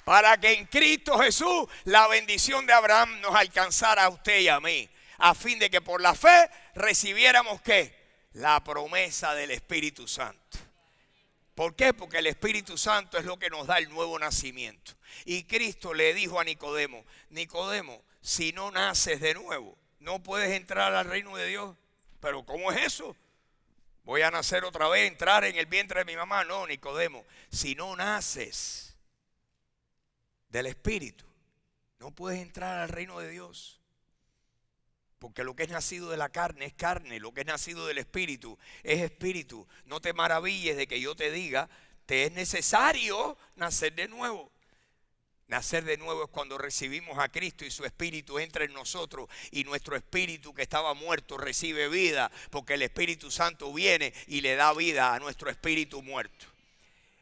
Para que en Cristo Jesús la bendición de Abraham nos alcanzara a usted y a mí, a fin de que por la fe recibiéramos ¿qué? La promesa del Espíritu Santo. ¿Por qué? Porque el Espíritu Santo es lo que nos da el nuevo nacimiento. Y Cristo le dijo a Nicodemo: Nicodemo, si no naces de nuevo, no puedes entrar al reino de Dios. ¿Pero cómo es eso? ¿Voy a nacer otra vez, entrar en el vientre de mi mamá? No, Nicodemo, si no naces del Espíritu, no puedes entrar al reino de Dios. Porque lo que es nacido de la carne es carne, lo que es nacido del Espíritu es espíritu. No te maravilles de que yo te diga: te es necesario nacer de nuevo. Nacer de nuevo es cuando recibimos a Cristo y su Espíritu entra en nosotros, y nuestro espíritu que estaba muerto recibe vida, porque el Espíritu Santo viene y le da vida a nuestro espíritu muerto.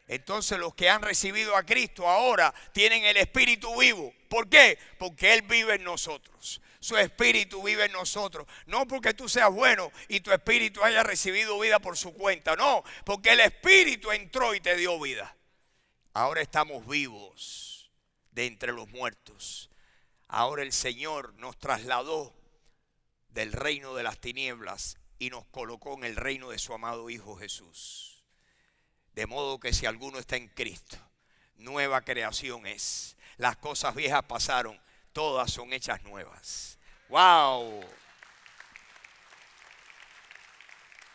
Entonces los que han recibido a Cristo ahora tienen el Espíritu vivo. ¿Por qué? Porque Él vive en nosotros. Su Espíritu vive en nosotros. No porque tú seas bueno y tu Espíritu haya recibido vida por su cuenta. No, porque el Espíritu entró y te dio vida. Ahora estamos vivos de entre los muertos. Ahora el Señor nos trasladó del reino de las tinieblas y nos colocó en el reino de su amado Hijo Jesús. De modo que si alguno está en Cristo, nueva creación es. Las cosas viejas pasaron, todas son hechas nuevas. ¡Wow!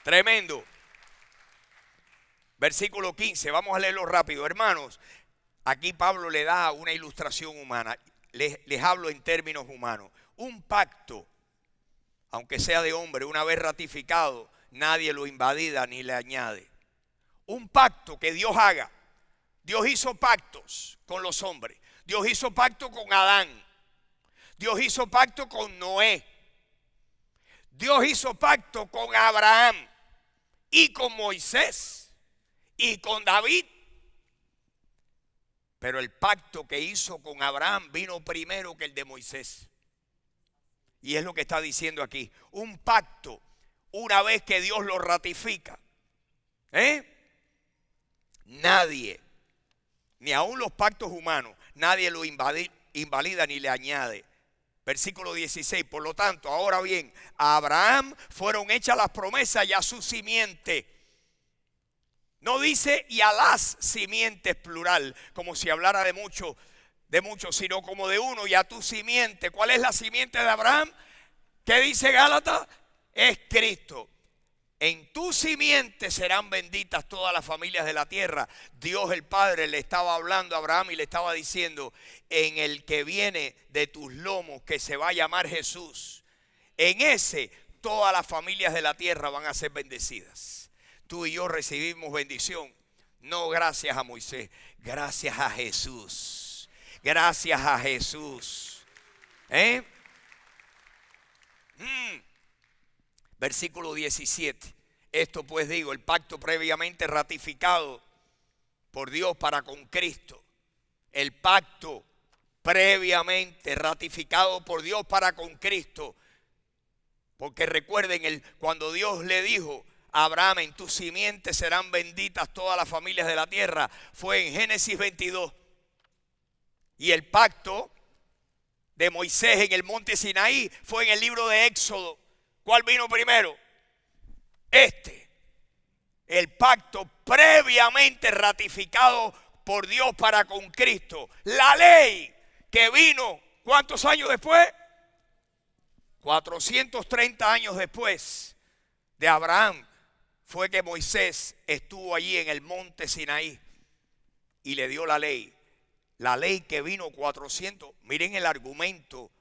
Tremendo. Versículo 15, vamos a leerlo rápido. Hermanos, aquí Pablo le da una ilustración humana. Les hablo en términos humanos. Un pacto, aunque sea de hombre, una vez ratificado, nadie lo invalida ni le añade. Un pacto que Dios haga. Dios hizo pactos con los hombres. Dios hizo pacto con Adán. Dios hizo pacto con Noé. Dios hizo pacto con Abraham y con Moisés y con David. Pero el pacto que hizo con Abraham vino primero que el de Moisés. Y es lo que está diciendo aquí. Un pacto, una vez que Dios lo ratifica, nadie, ni aun los pactos humanos, nadie lo invalida ni le añade. Versículo 16, por lo tanto, ahora bien, a Abraham fueron hechas las promesas y a su simiente. No dice y a las simientes plural, como si hablara de muchos, sino como de uno, y a tu simiente. ¿Cuál es la simiente de Abraham? ¿Qué dice Gálatas? Es Cristo. En tu simiente serán benditas todas las familias de la tierra. Dios el Padre le estaba hablando a Abraham y le estaba diciendo, en el que viene de tus lomos, que se va a llamar Jesús, en ese todas las familias de la tierra van a ser bendecidas. Tú y yo recibimos bendición, no gracias a Moisés, gracias a Jesús. Gracias a Jesús. Versículo 17. Esto pues digo, el pacto previamente ratificado por Dios para con Cristo. El pacto previamente ratificado por Dios para con Cristo. Porque recuerden, cuando Dios le dijo a Abraham, en tu simiente serán benditas todas las familias de la tierra, fue en Génesis 22. Y el pacto de Moisés en el monte Sinaí fue en el libro de Éxodo. ¿Cuál vino primero? El pacto previamente ratificado por Dios para con Cristo. La ley que vino, ¿cuántos años después? 430 años después de Abraham fue que Moisés estuvo allí en el monte Sinaí y le dio la ley. La ley que vino 400, miren el argumento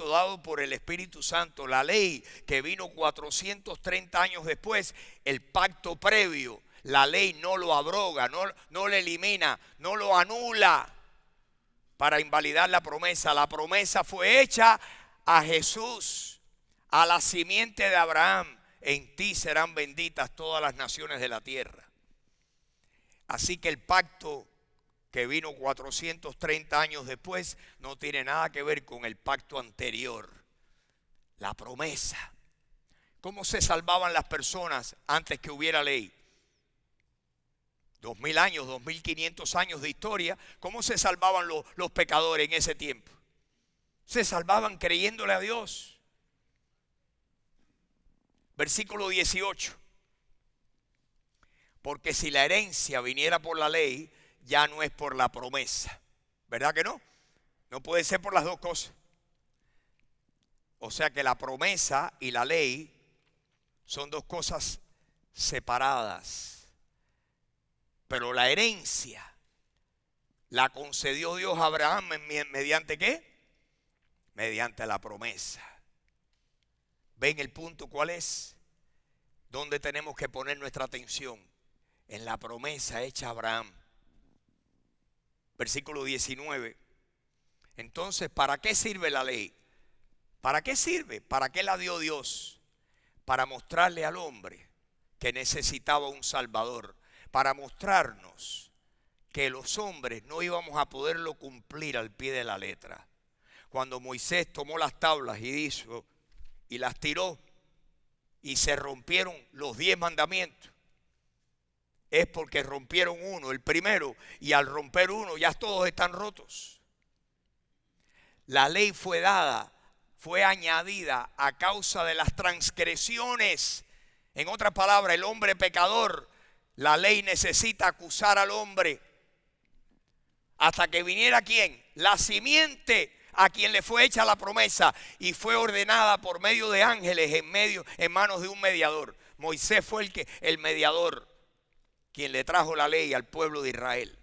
dado por el Espíritu Santo, la ley que vino 430 años después, el pacto previo, la ley no lo abroga, no lo elimina, no lo anula para invalidar la promesa. La promesa fue hecha a Jesús, a la simiente de Abraham. En ti serán benditas todas las naciones de la tierra. Así que el pacto que vino 430 años después no tiene nada que ver con el pacto anterior. La promesa. ¿Cómo se salvaban las personas antes que hubiera ley? 2000 años, 2500 años de historia. ¿Cómo se salvaban los pecadores en ese tiempo? Se salvaban creyéndole a Dios. Versículo 18. Porque si la herencia viniera por la ley, ya no es por la promesa. ¿Verdad que no? No puede ser por las dos cosas. O sea que la promesa y la ley son dos cosas separadas. Pero la herencia la concedió Dios a Abraham mediante ¿qué? Mediante la promesa. ¿Ven el punto cuál es? ¿Dónde tenemos que poner nuestra atención? En la promesa hecha a Abraham. Versículo 19. Entonces, ¿para qué sirve la ley? ¿Para qué sirve? ¿Para qué la dio Dios? Para mostrarle al hombre que necesitaba un Salvador. Para mostrarnos que los hombres no íbamos a poderlo cumplir al pie de la letra. Cuando Moisés tomó las tablas y las tiró y se rompieron los 10 mandamientos, es porque rompieron uno, el primero, y al romper uno ya todos están rotos. La ley fue dada, fue añadida a causa de las transgresiones. En otras palabras, el hombre pecador, la ley necesita acusar al hombre hasta que viniera ¿quién? La simiente a quien le fue hecha la promesa y fue ordenada por medio de ángeles en manos de un mediador. Moisés fue el mediador, quien le trajo la ley al pueblo de Israel.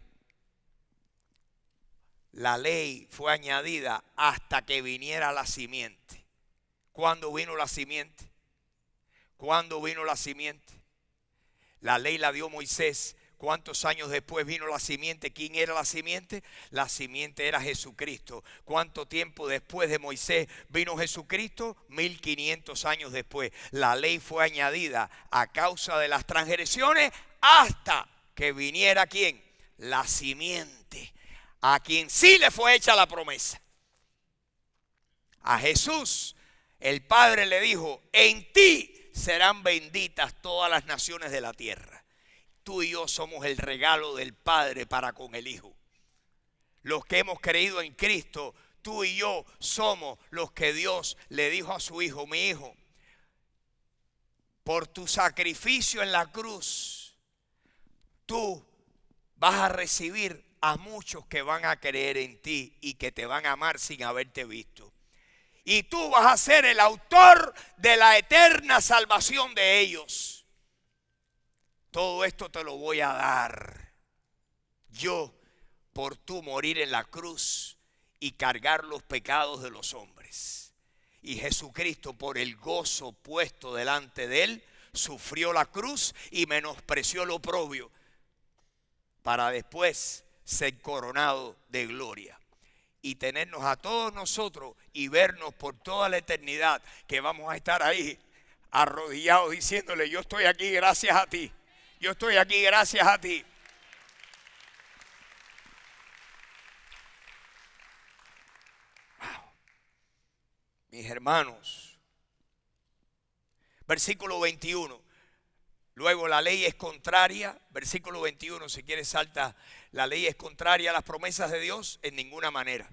La ley fue añadida hasta que viniera la simiente. ¿Cuándo vino la simiente? ¿Cuándo vino la simiente? La ley la dio Moisés. ¿Cuántos años después vino la simiente? ¿Quién era la simiente? La simiente era Jesucristo. ¿Cuánto tiempo después de Moisés vino Jesucristo? 1500 años después. La ley fue añadida a causa de las transgresiones hasta que viniera ¿quién? La simiente, a quien sí le fue hecha la promesa. A Jesús el Padre le dijo, en ti serán benditas todas las naciones de la tierra. Tú y yo somos el regalo del Padre para con el Hijo. Los que hemos creído en Cristo, tú y yo somos los que Dios le dijo a su Hijo, mi hijo, por tu sacrificio en la cruz, tú vas a recibir a muchos que van a creer en ti y que te van a amar sin haberte visto. Y tú vas a ser el autor de la eterna salvación de ellos. Todo esto te lo voy a dar yo por tú morir en la cruz y cargar los pecados de los hombres. Y Jesucristo, por el gozo puesto delante de él, sufrió la cruz y menospreció lo oprobio, para después ser coronado de gloria y tenernos a todos nosotros y vernos por toda la eternidad, que vamos a estar ahí arrodillados diciéndole: yo estoy aquí gracias a ti, yo estoy aquí gracias a ti. Wow. Mis hermanos, versículo 21. Luego la ley es contraria, versículo 21, si quieres salta, la ley es contraria a las promesas de Dios en ninguna manera.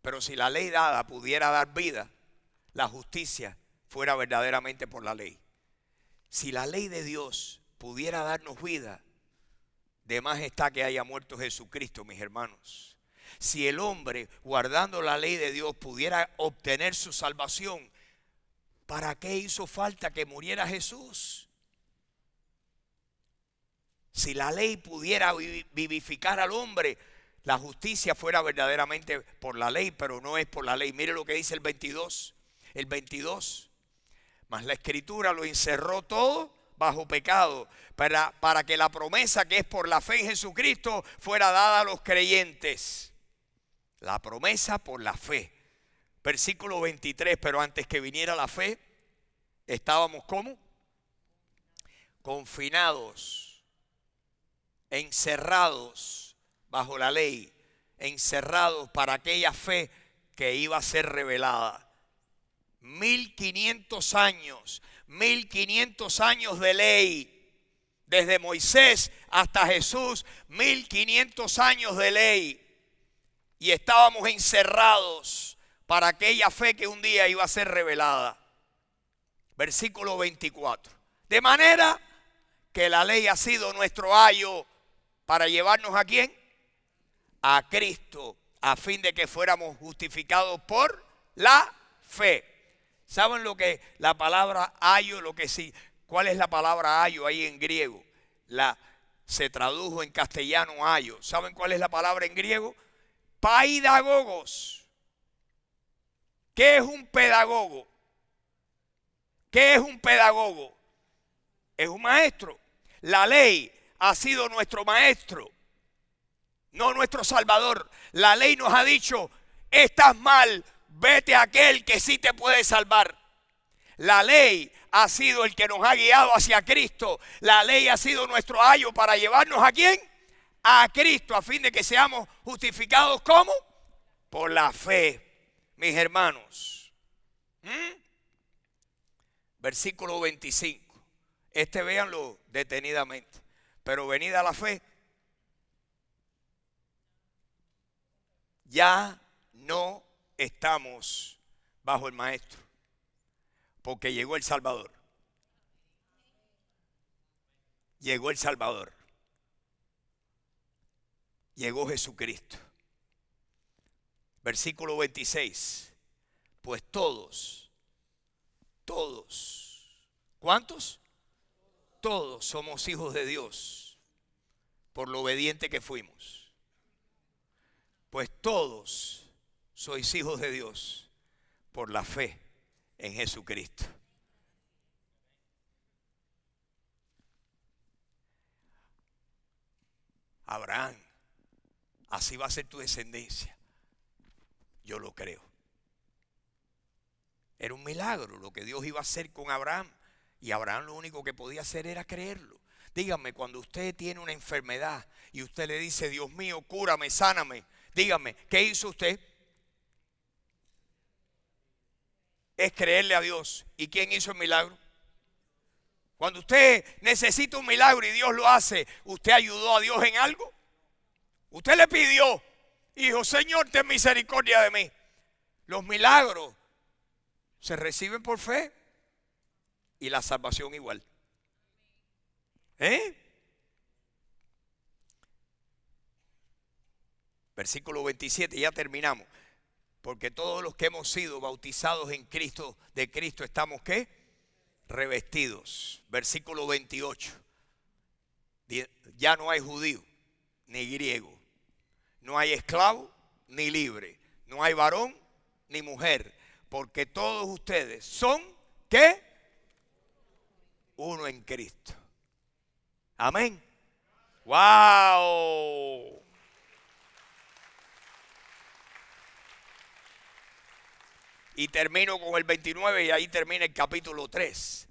Pero si la ley dada pudiera dar vida, la justicia fuera verdaderamente por la ley. Si la ley de Dios pudiera darnos vida, de más está que haya muerto Jesucristo, mis hermanos. Si el hombre, guardando la ley de Dios, pudiera obtener su salvación, ¿para qué hizo falta que muriera Jesús? Si la ley pudiera vivificar al hombre, la justicia fuera verdaderamente por la ley, pero no es por la ley. Mire lo que dice el 22. El 22. Mas la Escritura lo encerró todo bajo pecado, para que la promesa que es por la fe en Jesucristo fuera dada a los creyentes. La promesa por la fe. Versículo 23, pero antes que viniera la fe, estábamos ¿cómo? Confinados, encerrados bajo la ley, encerrados para aquella fe que iba a ser revelada. 1500 años de ley, desde Moisés hasta Jesús, 1500 años de ley, y estábamos encerrados para aquella fe que un día iba a ser revelada. Versículo 24. De manera que la ley ha sido nuestro ayo para llevarnos ¿a quién? A Cristo, a fin de que fuéramos justificados por la fe. ¿Saben lo que la palabra ayo, lo que sí? ¿Cuál es la palabra ayo ahí en griego? Se tradujo en castellano ayo. ¿Saben cuál es la palabra en griego? Paidagogos. ¿Qué es un pedagogo? ¿Qué es un pedagogo? Es un maestro. La ley ha sido nuestro maestro, no nuestro salvador. La ley nos ha dicho: estás mal, vete a aquel que sí te puede salvar. La ley ha sido el que nos ha guiado hacia Cristo. La ley ha sido nuestro ayo para llevarnos ¿a quién? A Cristo, a fin de que seamos justificados ¿cómo? Por la fe. Mis hermanos, versículo 25. Véanlo detenidamente. Pero venida la fe, ya no estamos bajo el maestro, porque llegó el Salvador. Llegó el Salvador. Llegó Jesucristo. Versículo 26. Pues todos, ¿cuántos? Todos somos hijos de Dios por lo obediente que fuimos. Pues todos sois hijos de Dios por la fe en Jesucristo. Abraham, así va a ser tu descendencia. Yo lo creo. Era un milagro lo que Dios iba a hacer con Abraham. Y Abraham lo único que podía hacer era creerlo. Dígame, cuando usted tiene una enfermedad y usted le dice: Dios mío, cúrame, sáname. Dígame, ¿qué hizo usted? Es creerle a Dios. ¿Y quién hizo el milagro? Cuando usted necesita un milagro y Dios lo hace, ¿usted ayudó a Dios en algo? Usted le pidió y dijo: Señor, ten misericordia de mí. Los milagros se reciben por fe y la salvación igual. Versículo 27, ya terminamos. Porque todos los que hemos sido bautizados en Cristo, de Cristo, estamos ¿qué? Revestidos. Versículo 28. Ya no hay judío ni griego. No hay esclavo ni libre. No hay varón ni mujer. Porque todos ustedes son ¿qué? Uno en Cristo. Amén. ¡Wow! Y termino con el 29 y ahí termina el capítulo 3.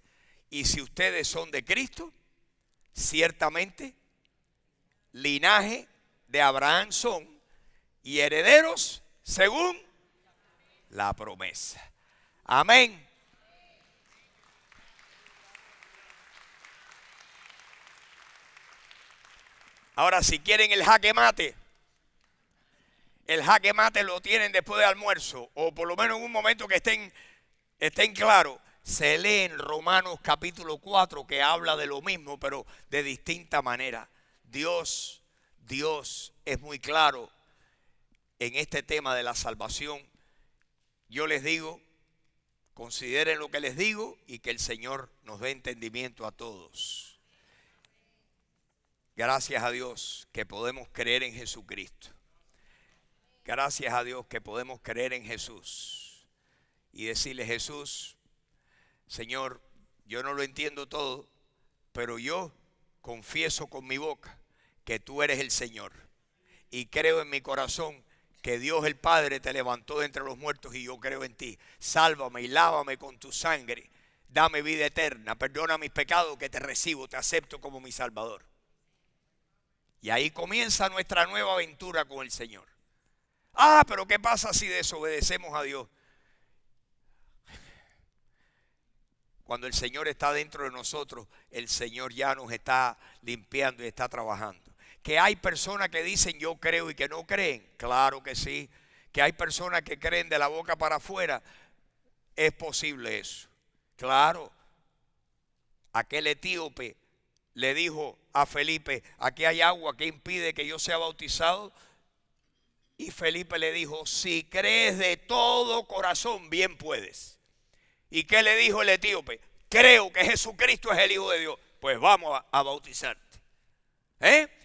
Y si ustedes son de Cristo, ciertamente linaje de Abraham son y herederos según la promesa. Amén. Ahora, si quieren el jaque mate lo tienen después del almuerzo, o por lo menos en un momento que estén claros. Se lee en Romanos capítulo 4, que habla de lo mismo, pero de distinta manera. Dios es muy claro en este tema de la salvación. Yo les digo, consideren lo que les digo y que el Señor nos dé entendimiento a todos. Gracias a Dios que podemos creer en Jesucristo. Gracias a Dios que podemos creer en Jesús y decirle: Jesús, Señor, yo no lo entiendo todo, pero yo confieso con mi boca que tú eres el Señor. Y creo en mi corazón que Dios el Padre te levantó de entre los muertos y yo creo en ti. Sálvame y lávame con tu sangre. Dame vida eterna. Perdona mis pecados, que te recibo, te acepto como mi Salvador. Y ahí comienza nuestra nueva aventura con el Señor. Pero ¿qué pasa si desobedecemos a Dios? Cuando el Señor está dentro de nosotros, el Señor ya nos está limpiando y está trabajando. Que hay personas que dicen yo creo y que no creen. Claro que sí. Que hay personas que creen de la boca para afuera. Es posible eso. Claro. Aquel etíope le dijo a Felipe: aquí hay agua que impide que yo sea bautizado. Y Felipe le dijo: si crees de todo corazón, bien puedes. ¿Y qué le dijo el etíope? Creo que Jesucristo es el Hijo de Dios. Pues vamos a bautizarte.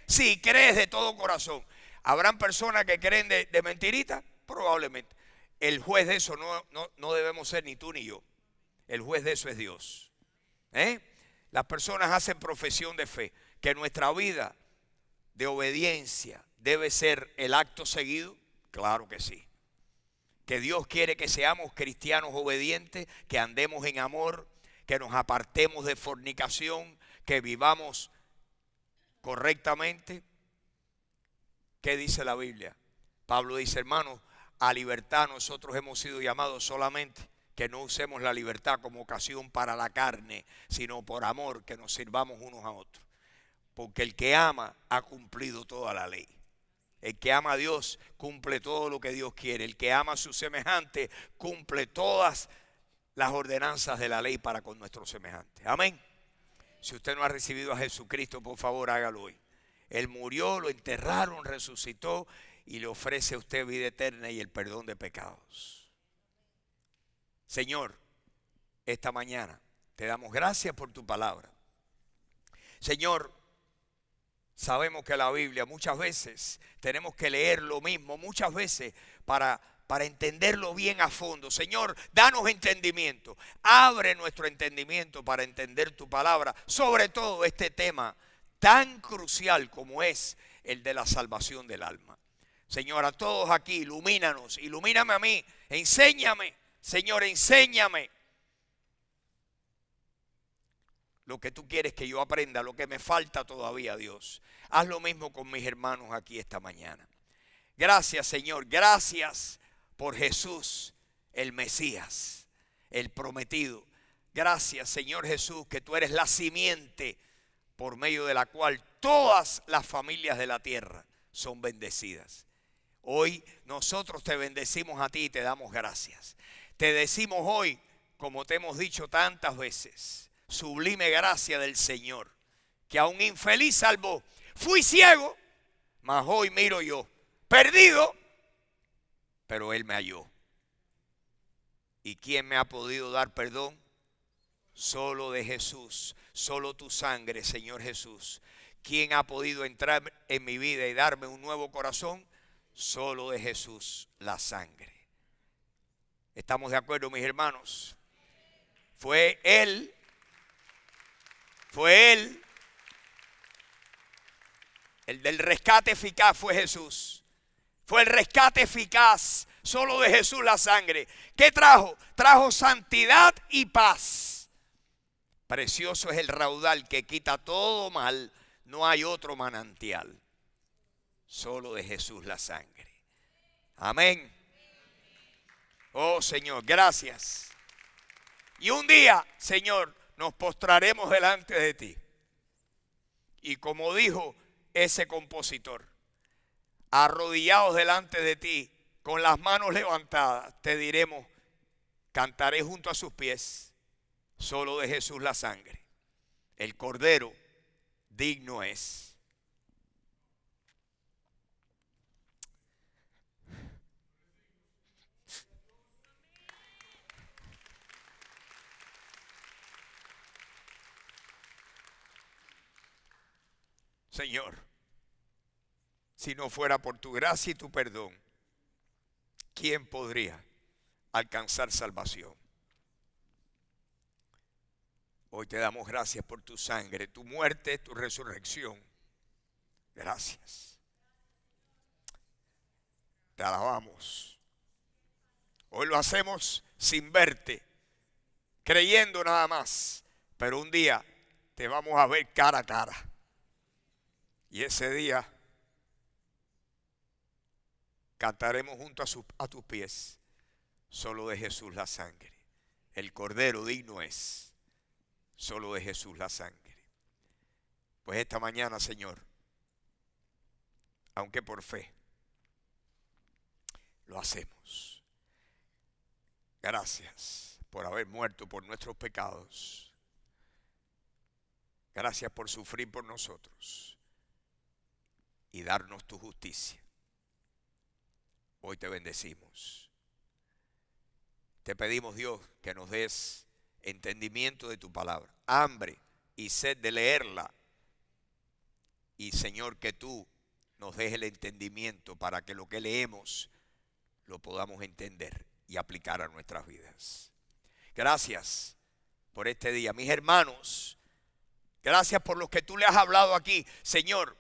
Si crees de todo corazón. ¿Habrán personas que creen de mentirita? Probablemente. El juez de eso no debemos ser ni tú ni yo. El juez de eso es Dios. Las personas hacen profesión de fe, que nuestra vida de obediencia debe ser el acto seguido. Claro que sí. Que Dios quiere que seamos cristianos obedientes, que andemos en amor, que nos apartemos de fornicación, que vivamos correctamente. ¿Qué dice la Biblia? Pablo dice: hermanos, a libertad nosotros hemos sido llamados, solamente que no usemos la libertad como ocasión para la carne, sino por amor, que nos sirvamos unos a otros. Porque el que ama ha cumplido toda la ley. El que ama a Dios cumple todo lo que Dios quiere. El que ama a su semejante cumple todas las ordenanzas de la ley para con nuestros semejantes. Amén. Si usted no ha recibido a Jesucristo, por favor, hágalo hoy. Él murió, lo enterraron, resucitó y le ofrece a usted vida eterna y el perdón de pecados. Señor, esta mañana te damos gracias por tu palabra. Señor, sabemos que la Biblia muchas veces tenemos que leer lo mismo, muchas veces para entenderlo bien a fondo. Señor, danos entendimiento. Abre nuestro entendimiento para entender tu palabra, sobre todo este tema tan crucial como es el de la salvación del alma. Señor, a todos aquí, ilumínanos, ilumíname a mí, enséñame, Señor, enséñame lo que tú quieres que yo aprenda, lo que me falta todavía, Dios. Haz lo mismo con mis hermanos aquí esta mañana. Gracias, Señor, gracias por Jesús, el Mesías, el prometido. Gracias, Señor Jesús, que tú eres la simiente por medio de la cual todas las familias de la tierra son bendecidas. Hoy nosotros te bendecimos a ti y te damos gracias. Te decimos hoy, como te hemos dicho tantas veces, sublime gracia del Señor, que a un infeliz salvó. Fui ciego, mas hoy miro yo, perdido, pero Él me halló. ¿Y quién me ha podido dar perdón? Solo de Jesús, solo tu sangre, Señor Jesús. ¿Quién ha podido entrar en mi vida y darme un nuevo corazón? Solo de Jesús, la sangre. ¿Estamos de acuerdo, mis hermanos? Fue Él. El del rescate eficaz fue Jesús. Fue el rescate eficaz. Solo de Jesús la sangre. ¿Qué trajo? Trajo santidad y paz. Precioso es el raudal que quita todo mal. No hay otro manantial. Solo de Jesús la sangre. Amén. Oh Señor, gracias. Y un día, Señor, nos postraremos delante de ti. Y como dijo ese compositor, arrodillados delante de ti, con las manos levantadas, te diremos, cantaré junto a sus pies, solo de Jesús la sangre. El Cordero digno es. Señor, si no fuera por tu gracia y tu perdón, ¿quién podría alcanzar salvación? Hoy te damos gracias por tu sangre, tu muerte, tu resurrección. Gracias. Te alabamos. Hoy lo hacemos sin verte, creyendo nada más, pero un día te vamos a ver cara a cara. Y ese día cantaremos junto a tus pies, solo de Jesús la sangre. El Cordero digno es, solo de Jesús la sangre. Pues esta mañana, Señor, aunque por fe, lo hacemos. Gracias por haber muerto por nuestros pecados. Gracias por sufrir por nosotros y darnos tu justicia. Hoy te bendecimos. Te pedimos, Dios, que nos des entendimiento de tu palabra, hambre y sed de leerla. Y Señor, que tú nos des el entendimiento para que lo que leemos lo podamos entender y aplicar a nuestras vidas. Gracias por este día. Mis hermanos, gracias por lo que tú le has hablado aquí. Señor,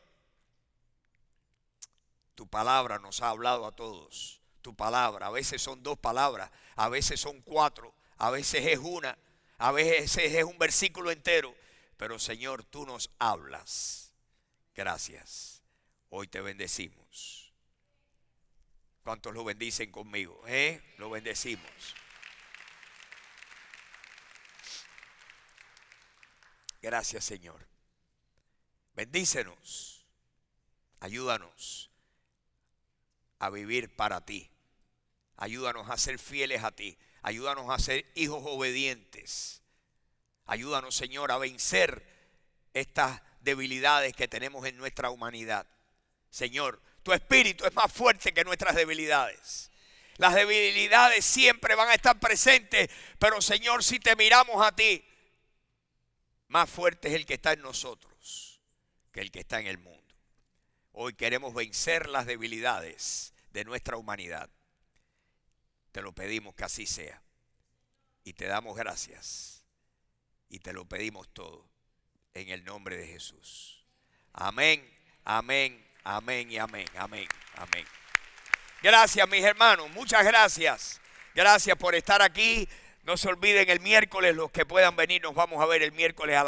tu palabra nos ha hablado a todos. Tu palabra, a veces son 2 palabras, a veces son 4, a veces es una, a veces es un versículo entero. Pero Señor, tú nos hablas. Gracias. Hoy te bendecimos. ¿Cuántos lo bendicen conmigo? Lo bendecimos. Gracias, Señor. Bendícenos. Ayúdanos a vivir para ti. Ayúdanos a ser fieles a ti. Ayúdanos a ser hijos obedientes. Ayúdanos, Señor, a vencer estas debilidades que tenemos en nuestra humanidad. Señor, tu espíritu es más fuerte que nuestras debilidades. Las debilidades siempre van a estar presentes, pero Señor, si te miramos a ti, más fuerte es el que está en nosotros que el que está en el mundo. Hoy queremos vencer las debilidades de nuestra humanidad. Te lo pedimos que así sea. Y te damos gracias. Y te lo pedimos todo en el nombre de Jesús. Amén, amén, amén y amén, amén, amén. Gracias, mis hermanos, muchas gracias. Gracias por estar aquí. No se olviden el miércoles, los que puedan venir, nos vamos a ver el miércoles a